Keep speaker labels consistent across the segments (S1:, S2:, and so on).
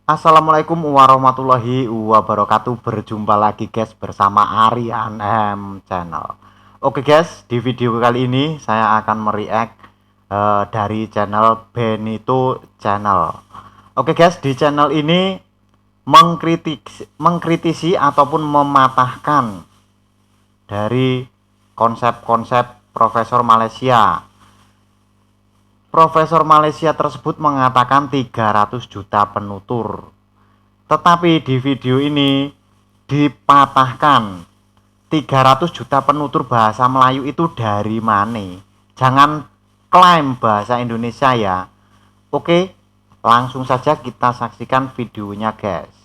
S1: Assalamualaikum warahmatullahi wabarakatuh. Berjumpa lagi guys bersama Aryan M Channel. Oke guys, di video kali ini saya akan mereact dari channel Benito Channel. Oke guys, di channel ini mengkritisi ataupun mematahkan dari konsep-konsep Profesor Malaysia. Profesor Malaysia tersebut mengatakan 300 juta penutur. Tetapi di video ini dipatahkan 300 juta penutur bahasa Melayu itu dari mana? Jangan klaim bahasa Indonesia ya. Oke, langsung saja kita saksikan videonya guys.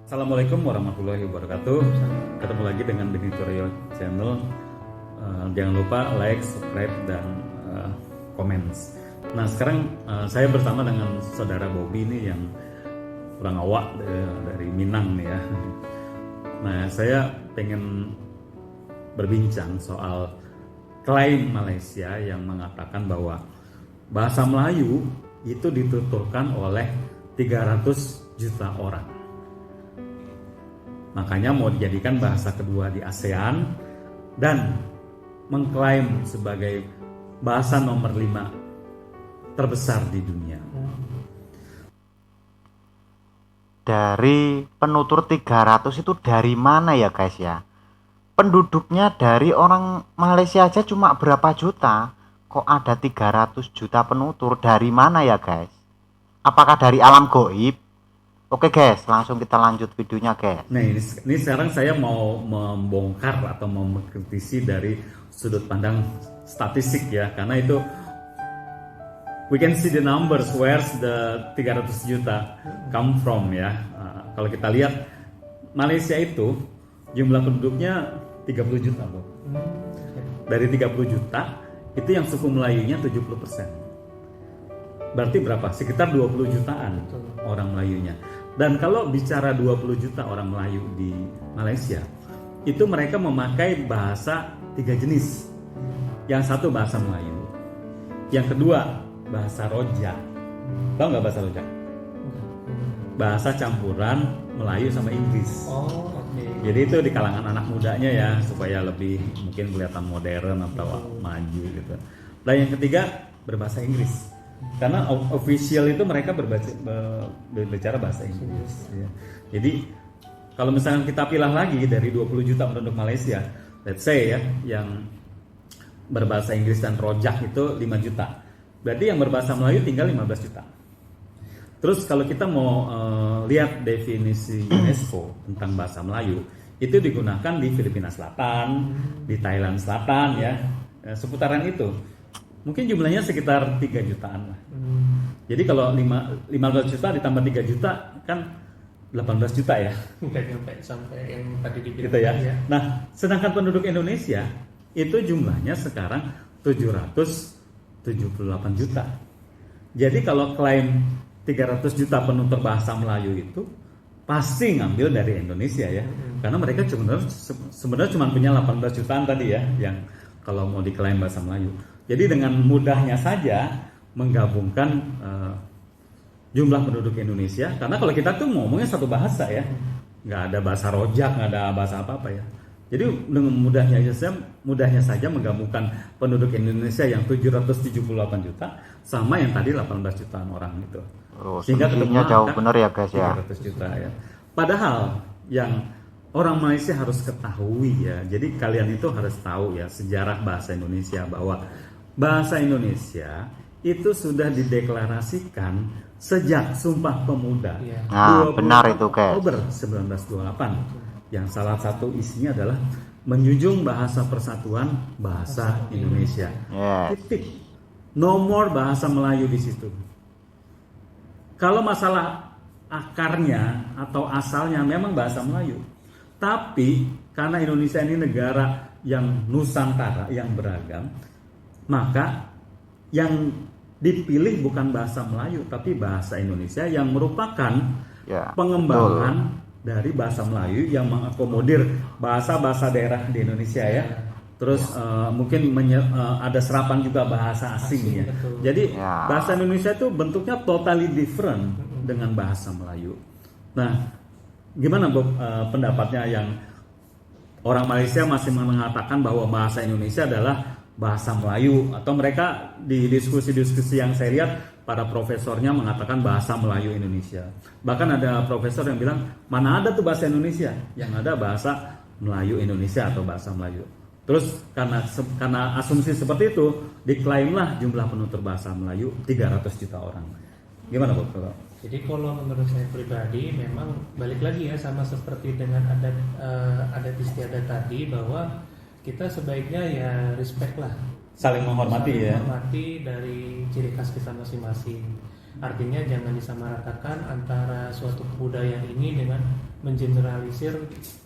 S2: Assalamualaikum warahmatullahi wabarakatuh. Ketemu lagi dengan Benito Channel. Jangan lupa like, subscribe, dan comments. Nah sekarang saya bersama dengan saudara Bobby ini yang kurang awak dari Minang nih ya. Nah saya pengen berbincang soal klaim Malaysia yang mengatakan bahwa bahasa Melayu itu dituturkan oleh 300 juta orang. Makanya mau dijadikan bahasa kedua di ASEAN dan mengklaim sebagai bahasa nomor 5 terbesar di dunia.
S1: Dari penutur 300 itu dari mana ya guys ya? Penduduknya dari orang Malaysia aja cuma berapa juta? Kok ada 300 juta penutur? Dari mana ya guys? Apakah dari alam goib? Oke guys, langsung kita lanjut videonya guys.
S2: Nah ini sekarang saya mau membongkar atau mengkritisi dari sudut pandang statistik ya, karena itu we can see the numbers, where's the 300 juta come from ya. Kalau kita lihat Malaysia itu jumlah penduduknya 30 juta bro. Dari 30 juta itu yang suku Melayunya 70%. Berarti berapa? Sekitar 20 jutaan orang Melayunya. Dan kalau bicara 20 juta orang Melayu di Malaysia, itu mereka memakai bahasa 3 jenis. Yang satu bahasa Melayu, yang kedua bahasa Rojak. Tahu nggak bahasa Rojak? Bahasa campuran Melayu sama Inggris.
S3: Oh, oke.
S2: Jadi itu di kalangan anak mudanya ya, supaya lebih mungkin kelihatan modern atau maju gitu. Dan yang ketiga berbahasa Inggris. Karena official itu mereka berbicara bahasa Inggris ya. Jadi kalau misalnya kita pilih lagi dari 20 juta penduduk Malaysia, let's say ya, yang berbahasa Inggris dan Rojak itu 5 juta. Berarti yang berbahasa Melayu tinggal 15 juta. Terus kalau kita mau lihat definisi UNESCO tentang bahasa Melayu, itu digunakan di Filipina Selatan, di Thailand Selatan ya, seputaran itu. Mungkin jumlahnya sekitar 3 jutaan lah. Jadi kalau 15 juta ditambah 3 juta kan 18 juta ya.
S3: Udah nyampe sampai yang tadi dibilang
S2: Gitu ya.
S3: ya.
S2: Nah, sedangkan penduduk Indonesia itu jumlahnya sekarang 778 juta. Jadi kalau klaim 300 juta penutur bahasa Melayu itu pasti ngambil dari Indonesia ya. Karena mereka sebenarnya cuma punya 18 jutaan tadi ya, yang kalau mau diklaim bahasa Melayu. Jadi dengan mudahnya saja menggabungkan jumlah penduduk Indonesia, karena kalau kita tuh ngomongnya satu bahasa ya, nggak ada bahasa Rojak, nggak ada bahasa apa-apa ya. Jadi dengan mudahnya saja menggabungkan penduduk Indonesia yang 778 juta sama yang tadi 18 jutaan orang itu.
S1: Sehingga ketemunya jauh benar ya guys ya.
S2: 300 juta ya. Padahal yang orang Malaysia harus ketahui ya. Jadi kalian itu harus tahu ya sejarah bahasa Indonesia, bahwa bahasa Indonesia itu sudah dideklarasikan sejak Sumpah Pemuda.
S1: Nah, benar itu guys.
S2: Oktober 1928. Yang salah satu isinya adalah menjunjung bahasa persatuan bahasa Indonesia.
S1: Yes.
S2: Titik. No more bahasa Melayu di situ. Kalau masalah akarnya atau asalnya memang bahasa Melayu. Tapi karena Indonesia ini negara yang nusantara, yang beragam, maka yang dipilih bukan bahasa Melayu tapi bahasa Indonesia yang merupakan pengembangan dari bahasa Melayu yang mengakomodir bahasa-bahasa daerah di Indonesia ya. Terus mungkin ada serapan juga bahasa asing ya.
S3: betul.
S2: Jadi
S1: Ya.
S2: bahasa Indonesia itu bentuknya totally different dengan bahasa Melayu. Nah, gimana Bob pendapatnya yang orang Malaysia masih mengatakan bahwa bahasa Indonesia adalah bahasa Melayu, atau mereka di diskusi-diskusi yang saya lihat para profesornya mengatakan bahasa Melayu Indonesia. Bahkan ada profesor yang bilang mana ada tuh bahasa Indonesia, yang ada bahasa Melayu Indonesia atau bahasa Melayu. Terus karena asumsi seperti itu diklaimlah jumlah penutur bahasa Melayu 300 juta orang. Gimana Bob?
S3: Jadi kalau menurut saya pribadi memang balik lagi ya sama seperti dengan adat istiadat tadi, bahwa kita sebaiknya ya respect lah,
S2: Saling menghormati ya.
S3: menghormati dari ciri khas kita masing-masing. Artinya jangan disamaratakan antara suatu kebudayaan ini dengan mengeneralisir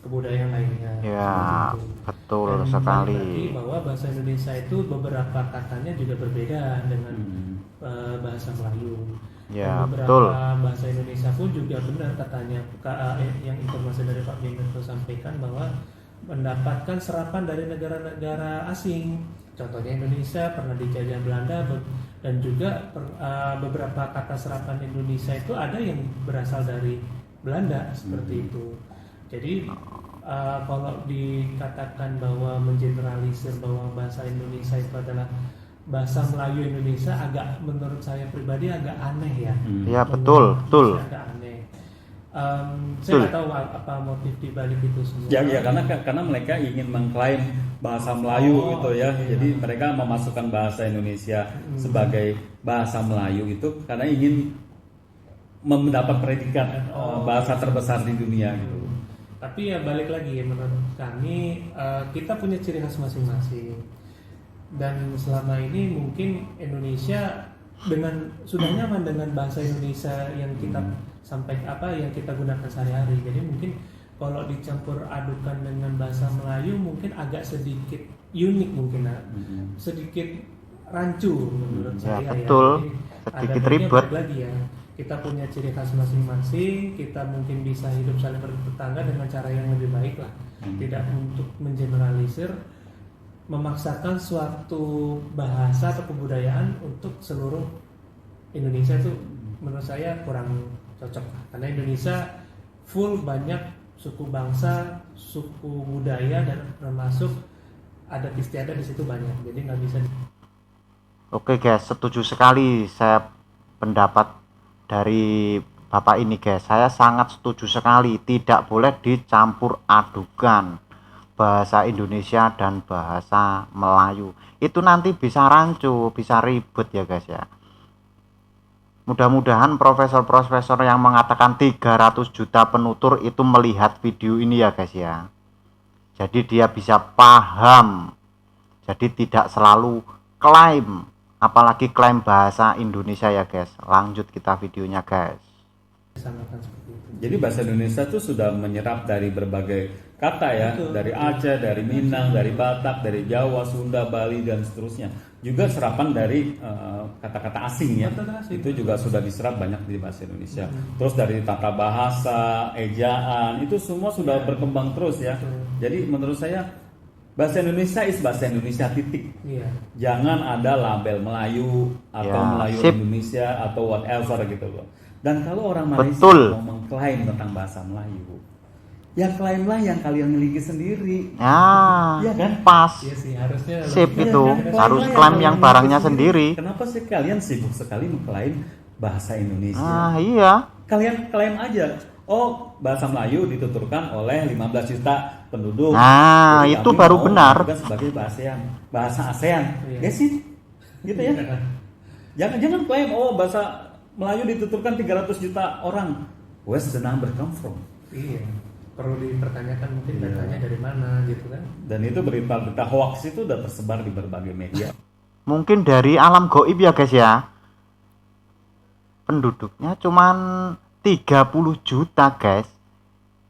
S3: kebudayaan lainnya.
S1: Ya,
S3: Seperti itu.
S1: betul
S3: Dan balik
S1: sekali.
S3: lagi bahwa bahasa Indonesia itu beberapa katanya juga berbeda dengan bahasa Melayu.
S1: Ya,
S3: Dan beberapa
S1: betul.
S3: bahasa Indonesia pun juga benar katanya yang informasi dari Pak Bimberto sampaikan bahwa mendapatkan serapan dari negara-negara asing. Contohnya Indonesia pernah dijajah Belanda, dan juga beberapa kata serapan Indonesia itu ada yang berasal dari Belanda seperti itu. Jadi kalau dikatakan bahwa mengeneralisir bahwa bahasa Indonesia itu adalah bahasa Melayu Indonesia, agak menurut saya pribadi agak aneh ya.
S1: Ya, betul, betul.
S3: Agak aneh. Saya nggak tahu apa motif dibalik itu semua.
S2: Ya karena mereka ingin mengklaim bahasa Melayu gitu ya.
S3: Iya.
S2: Jadi mereka memasukkan bahasa Indonesia sebagai bahasa Melayu itu karena ingin mendapat predikat bahasa terbesar di dunia gitu.
S3: Tapi ya balik lagi ya, menurut kami kita punya ciri khas masing-masing. Dan selama ini mungkin Indonesia sudah nyaman dengan bahasa Indonesia yang kita yang kita gunakan sehari-hari. Jadi mungkin kalau dicampur adukan dengan bahasa Melayu mungkin agak sedikit unik, mungkin sedikit rancu menurut saya.
S1: betul.
S3: Ya. Jadi
S1: Sedikit
S3: ada
S1: ribet.
S3: balik lagi ya. Kita punya ciri khas masing-masing, kita mungkin bisa hidup saling bertetangga dengan cara yang lebih baik lah. Tidak untuk mengeneralisir, memaksakan suatu bahasa atau kebudayaan untuk seluruh Indonesia itu menurut saya kurang cocok, karena Indonesia full banyak suku bangsa, suku budaya, dan termasuk adat istiadat di situ banyak, jadi nggak bisa.
S1: Oke guys, setuju sekali saya pendapat dari Bapak ini guys. Saya sangat setuju sekali, tidak boleh dicampur adukan bahasa Indonesia dan bahasa Melayu. Itu nanti bisa rancu, bisa ribet ya guys ya. Mudah-mudahan profesor-profesor yang mengatakan 300 juta penutur itu melihat video ini ya guys ya. Jadi dia bisa paham. Jadi tidak selalu klaim, apalagi klaim bahasa Indonesia ya guys. Lanjut kita videonya guys.
S3: Samakan seperti itu.
S2: Jadi bahasa Indonesia itu sudah menyerap dari berbagai kata ya,
S3: Betul.
S2: dari Aceh, dari Minang, dari Batak, dari Jawa, Sunda, Bali dan seterusnya. Juga serapan dari kata-kata asing ya.
S3: Kata-kata asing.
S2: Itu juga sudah diserap banyak di bahasa Indonesia. Terus dari tata bahasa, ejaan, itu semua sudah berkembang terus ya. Jadi menurut saya bahasa Indonesia is bahasa Indonesia titik.
S3: Iya.
S2: Jangan ada label Melayu atau
S1: Ya,
S2: Melayu
S1: sip.
S2: Indonesia atau whatever gitu loh. Dan kalau orang Malaysia
S1: Betul.
S2: mau mengklaim tentang bahasa Melayu, ya klaimlah yang kalian miliki sendiri.
S1: Ya,
S2: Iya kan?
S1: pas.
S3: Iya sih, harusnya
S1: Sip
S3: lebih-
S1: itu.
S2: Klaimlah
S1: Harus klaim yang
S2: kalian
S1: barangnya
S2: miliki
S1: sendiri.
S2: Kenapa sih kalian sibuk sekali mengklaim bahasa Indonesia?
S1: Ah iya.
S2: Kalian klaim aja. Oh, bahasa Melayu dituturkan oleh 15 juta penduduk.
S1: Nah,
S2: Jadi
S1: itu
S2: kami
S1: baru
S2: mau
S1: benar.
S2: juga sebagai bahasa ASEAN.
S3: Iya.
S2: Ya sih. Gitu ya. Jangan klaim bahasa Melayu dituturkan 300 juta orang. Where's the number come from?
S3: Iya, perlu dipertanyakan mungkin
S2: Iya.
S3: datanya dari mana gitu kan.
S2: Dan itu berita-berita hoax itu udah tersebar di berbagai media.
S1: Mungkin dari alam goib ya guys ya. Penduduknya cuman 30 juta guys.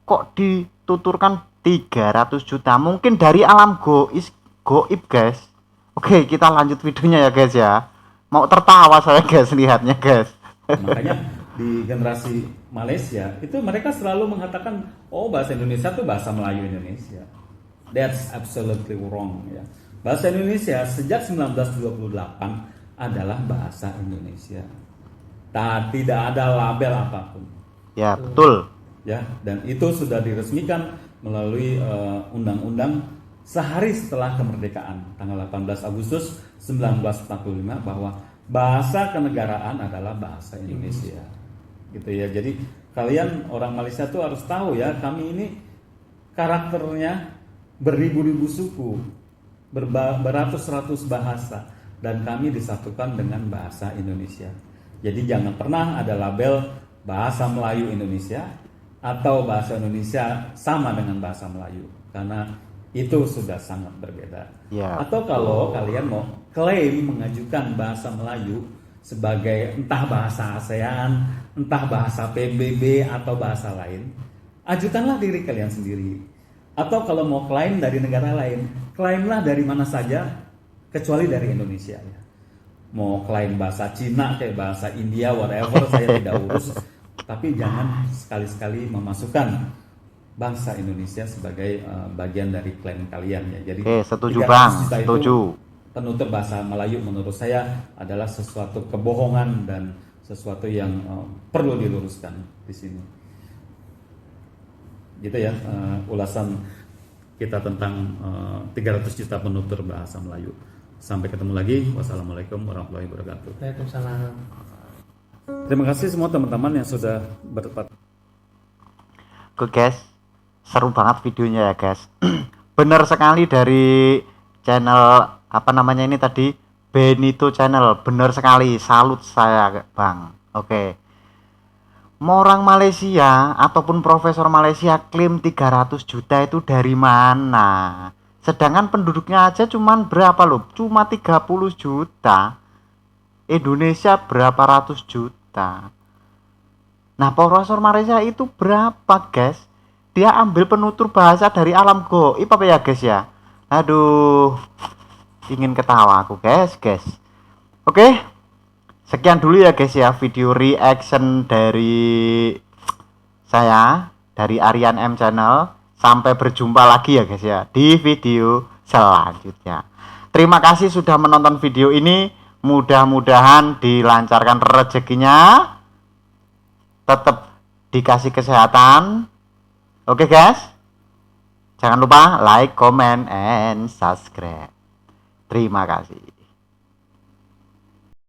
S1: Kok dituturkan 300 juta? Mungkin dari alam goib guys. Oke, kita lanjut videonya ya guys ya. Mau tertawa saya guys lihatnya guys.
S2: Makanya di generasi Malaysia itu mereka selalu mengatakan bahasa Indonesia tuh bahasa Melayu Indonesia. That's absolutely wrong ya. Bahasa Indonesia sejak 1928 adalah bahasa Indonesia. Tidak ada label apapun.
S1: Ya, betul.
S2: Ya, dan itu sudah diresmikan melalui undang-undang sehari setelah kemerdekaan tanggal 18 Agustus 1945 bahwa bahasa kenegaraan adalah bahasa Indonesia. Gitu ya. Jadi kalian orang Malaysia tuh harus tahu ya, kami ini karakternya beribu-ribu suku, beratus-ratus bahasa, dan kami disatukan dengan bahasa Indonesia. Jadi jangan pernah ada label bahasa Melayu Indonesia atau bahasa Indonesia sama dengan bahasa Melayu, karena itu sudah sangat berbeda.
S1: Ya,
S2: atau kalau kalian mau klaim mengajukan bahasa Melayu sebagai entah bahasa ASEAN, entah bahasa PBB atau bahasa lain, ajukanlah diri kalian sendiri. Atau kalau mau klaim dari negara lain, klaimlah dari mana saja kecuali dari Indonesia ya. Mau klaim bahasa Cina kayak bahasa India whatever saya tidak urus, tapi jangan sekali-sekali memasukkan bangsa Indonesia sebagai bagian dari klaim kalian ya. Jadi
S1: setuju Bang, setuju.
S2: Penutur bahasa Melayu menurut saya adalah sesuatu kebohongan dan sesuatu yang perlu diluruskan di sini. Gitu ya, ulasan kita tentang 300 juta penutur bahasa Melayu. Sampai ketemu lagi. Wassalamualaikum warahmatullahi wabarakatuh.
S3: Waalaikumsalam.
S2: Terima kasih semua teman-teman yang sudah berpartisipasi.
S1: Oke guys, seru banget videonya ya guys. Bener sekali dari channel apa namanya ini tadi, Benito Channel. Bener sekali, salut saya Bang. Oke. Mau orang Malaysia ataupun profesor Malaysia klaim 300 juta itu dari mana? Sedangkan penduduknya aja cuman berapa loh? Cuma 30 juta. Indonesia berapa ratus juta. Nah, profesor Malaysia itu berapa, guys? Dia ambil penutur bahasa dari alam goib apa ya, guys ya? Aduh, ingin ketawa aku, guys. Oke, sekian dulu ya, guys ya, video reaction dari saya, dari Aryan M Channel. Sampai berjumpa lagi ya, guys ya, di video selanjutnya. Terima kasih sudah menonton video ini. Mudah-mudahan dilancarkan rezekinya, tetap dikasih kesehatan. Oke guys, jangan lupa like, comment, and subscribe. Terima kasih.